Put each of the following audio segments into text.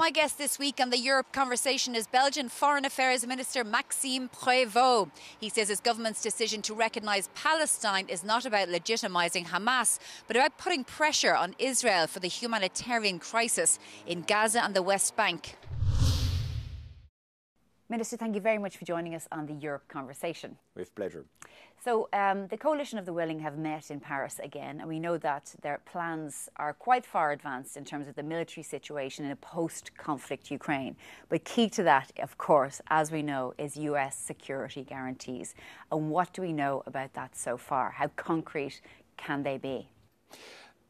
My guest this week on the Europe Conversation is Belgian Foreign Affairs Minister Maxime Prévot. He says his government's decision to recognise Palestine is not about legitimising Hamas, but about putting pressure on Israel for the humanitarian crisis in Gaza and the West Bank. Minister, thank you very much for joining us on the Europe Conversation. With pleasure. So the Coalition of the Willing have met in Paris again, and we know that their plans are quite far advanced in terms of the military situation in a post-conflict Ukraine. But key to that, of course, as we know, is US security guarantees. And what do we know about that so far? How concrete can they be?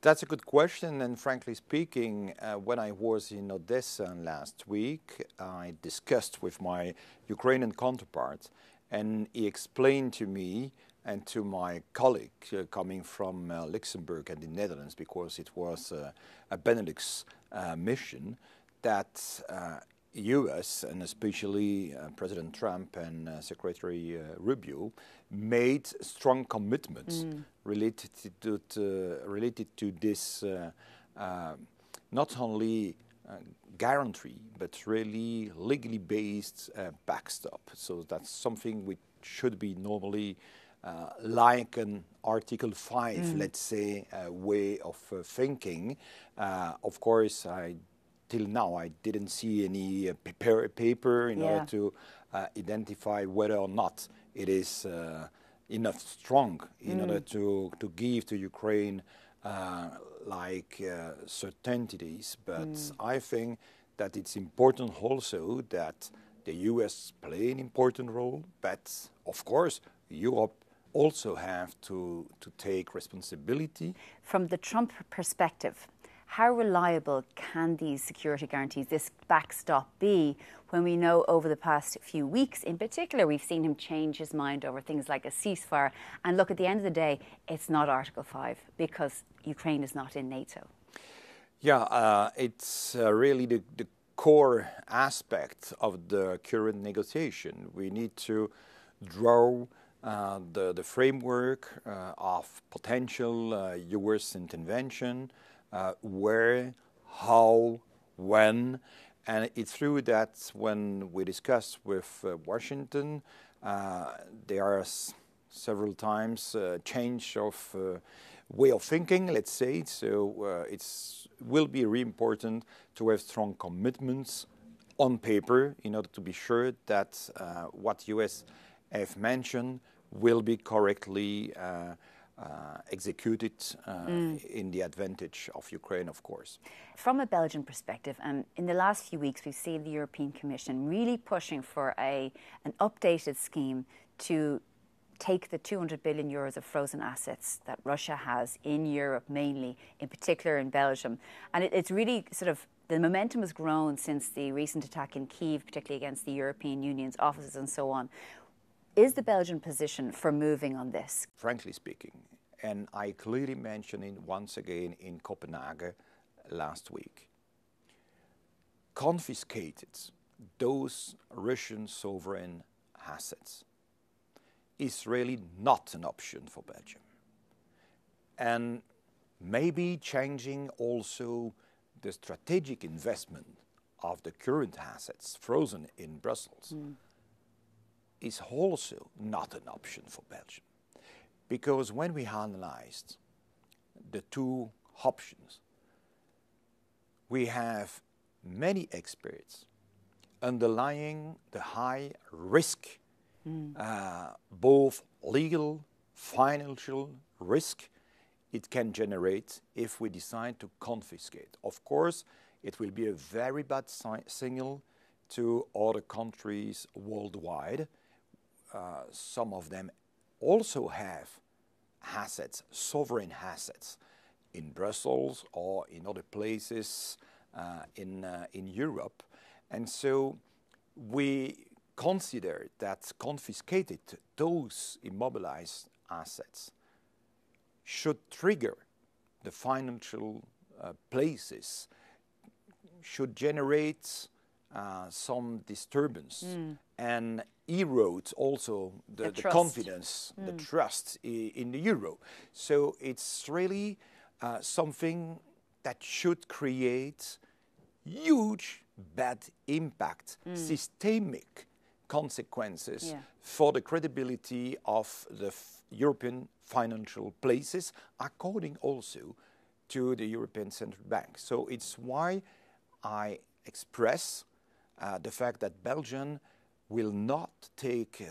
That's a good question, and frankly speaking, when I was in Odessa last week, I discussed with my Ukrainian counterpart, and he explained to me and to my colleague coming from Luxembourg and the Netherlands, because it was a Benelux mission, that US and especially President Trump and Secretary Rubio made strong commitments related to this not only guarantee but really legally based backstop. So that's something which should be normally like an Article 5, let's say, way of thinking. Of course, till now, I didn't see any paper in order to identify whether or not it is enough strong in order to give to Ukraine certainties. But I think that it's important also that the US play an important role, but of course Europe also have to take responsibility. From the Trump perspective, how reliable can these security guarantees, this backstop, be when we know over the past few weeks in particular we've seen him change his mind over things like a ceasefire? And look, at the end of the day, it's not Article 5 because Ukraine is not in NATO. Yeah, it's really the core aspect of the current negotiation. We need to draw the framework of potential US intervention, where, how, when, and it's true that when we discuss with Washington, there are several times change of way of thinking, let's say. So it will be really important to have strong commitments on paper in order to be sure that what US have mentioned will be correctly executed in the advantage of Ukraine, of course. From a Belgian perspective, in the last few weeks we've seen the European Commission really pushing for an updated scheme to take the 200 billion euros of frozen assets that Russia has in Europe, mainly, in particular in Belgium. And it's really sort of, the momentum has grown since the recent attack in Kyiv, particularly against the European Union's offices and so on. Is the Belgian position for moving on this? Frankly speaking, and I clearly mentioned it once again in Copenhagen last week, confiscated those Russian sovereign assets is really not an option for Belgium. And maybe changing also the strategic investment of the current assets frozen in Brussels is also not an option for Belgium. Because when we analyzed the two options, we have many experts underlying the high risk, both legal, financial risk it can generate if we decide to confiscate. Of course, it will be a very bad signal to other countries worldwide. Some of them also have assets, sovereign assets, in Brussels or in other places in Europe. And so we consider that confiscated, those immobilized assets should trigger the financial places, should generate some disturbance and erode also the confidence, the trust in the euro. So it's really something that should create huge bad impact, systemic consequences for the credibility of the European financial places, according also to the European Central Bank. So it's why I express the fact that Belgium will not take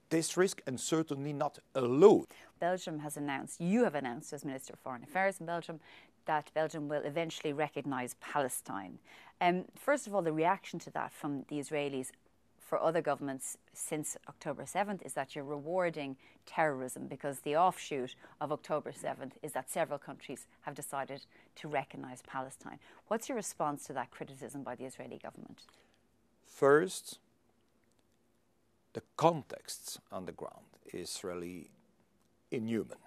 this risk, and certainly not alone. Belgium has announced, you have announced as Minister of Foreign Affairs in Belgium, that Belgium will eventually recognise Palestine. First of all, the reaction to that from the Israelis for other governments since October 7th is that you're rewarding terrorism, because the offshoot of October 7th is that several countries have decided to recognise Palestine. What's your response to that criticism by the Israeli government? First, the context on the ground is really inhuman,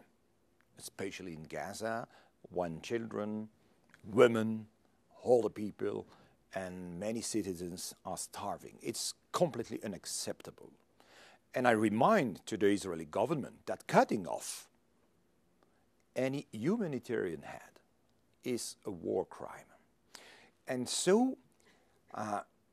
especially in Gaza, when children, women, older people, and many citizens are starving. It's completely unacceptable. And I remind to the Israeli government that cutting off any humanitarian head is a war crime. And so,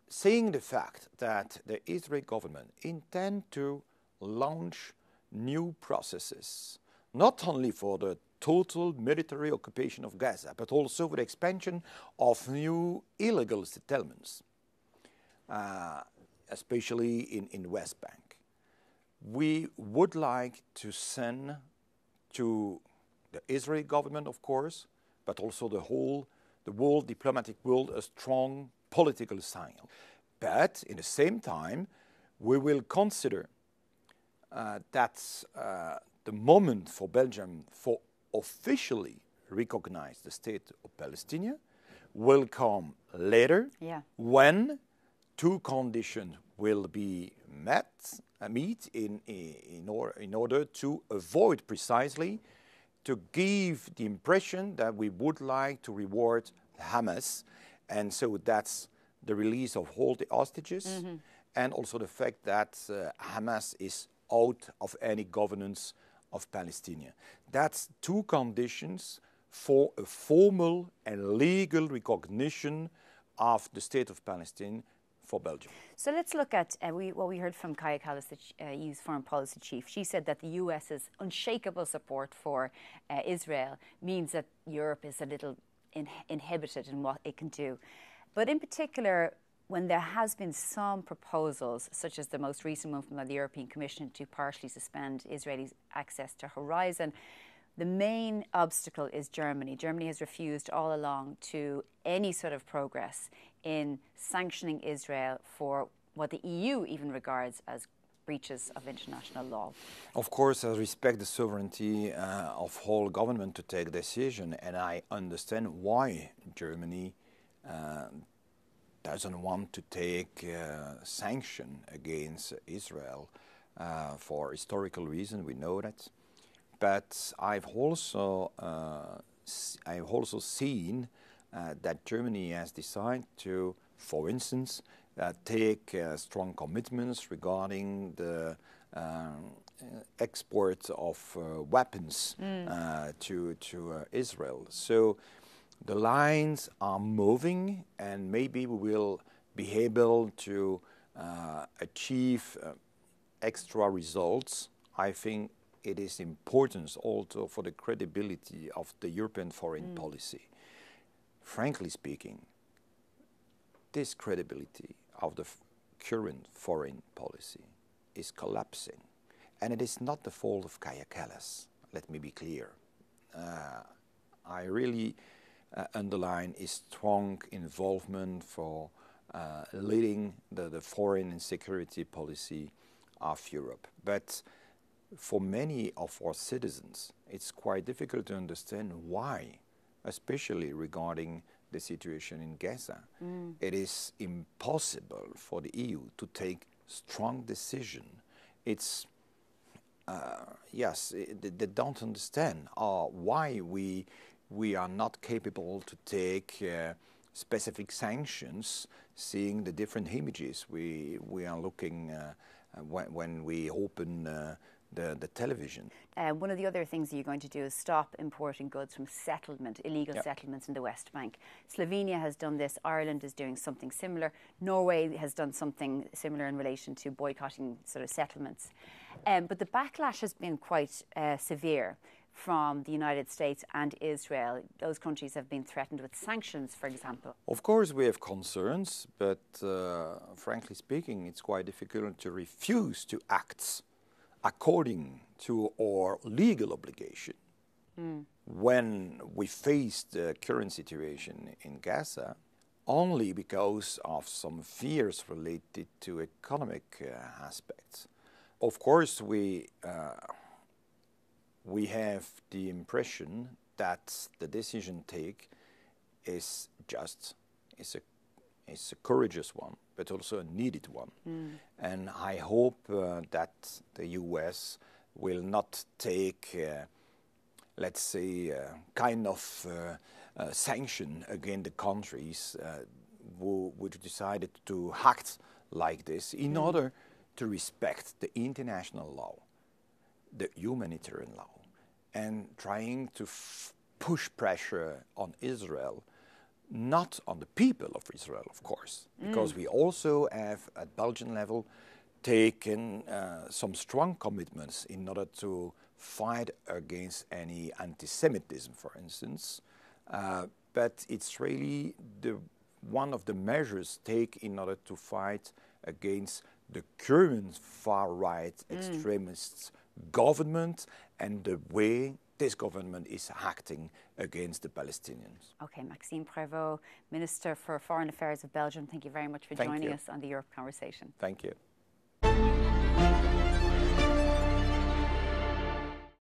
saying the fact that the Israeli government intend to launch new processes, not only for the total military occupation of Gaza, but also for the expansion of new illegal settlements, especially in West Bank. We would like to send to the Israeli government, of course, but also the world diplomatic world, a strong political signal. But in the same time, we will consider that the moment for Belgium for officially recognize the state of Palestine will come later, when two conditions will be met in order to avoid precisely to give the impression that we would like to reward Hamas. And so that's the release of all the hostages, and also the fact that Hamas is out of any governance of Palestine. That's two conditions for a formal and legal recognition of the state of Palestine for Belgium. So let's look at what we heard from Kaja Kallas, the EU's foreign policy chief. She said that the US's unshakable support for Israel means that Europe is a little inhibited in what it can do. But in particular, when there has been some proposals, such as the most recent one from the European Commission to partially suspend Israeli access to Horizon, the main obstacle is Germany. Germany has refused all along to any sort of progress in sanctioning Israel for what the EU even regards as breaches of international law. Of course, I respect the sovereignty of whole government to take decision, and I understand why Germany doesn't want to take sanction against Israel for historical reason. We know that, but I've also seen that Germany has decided to, for instance, take strong commitments regarding the export of weapons to Israel. So the lines are moving, and maybe we will be able to achieve extra results. I think it is important also for the credibility of the European foreign policy. Frankly speaking, this credibility of the current foreign policy is collapsing. And it is not the fault of Kaja Kallas, let me be clear. I really underline his strong involvement for leading the foreign and security policy of Europe. But for many of our citizens, it's quite difficult to understand why, especially regarding the situation in Gaza. It is impossible for the EU to take strong decision. It's, they don't understand why we are not capable to take specific sanctions, seeing the different images we are looking when we open the television. One of the other things that you're going to do is stop importing goods from illegal settlements in the West Bank. Slovenia has done this. Ireland is doing something similar. Norway has done something similar in relation to boycotting sort of settlements. But the backlash has been quite severe from the United States and Israel. Those countries have been threatened with sanctions, for example. Of course, we have concerns, but frankly speaking, it's quite difficult to refuse to act according to our legal obligation. When we face the current situation in Gaza, only because of some fears related to economic aspects. Of course, we have the impression that the decision take is a courageous one, but also a needed one. And I hope that the US will not take, let's say, kind of sanction against the countries which decided to act like this in order to respect the international law, the humanitarian law, and trying to push pressure on Israel, not on the people of Israel, of course, because we also have, at Belgian level, taken some strong commitments in order to fight against any anti-Semitism, for instance. But it's really one of the measures taken in order to fight against the current far-right extremist government and the way this government is acting against the Palestinians. Okay, Maxime Prévot, Minister for Foreign Affairs of Belgium, thank you very much for joining us on the Europe Conversation. Thank you.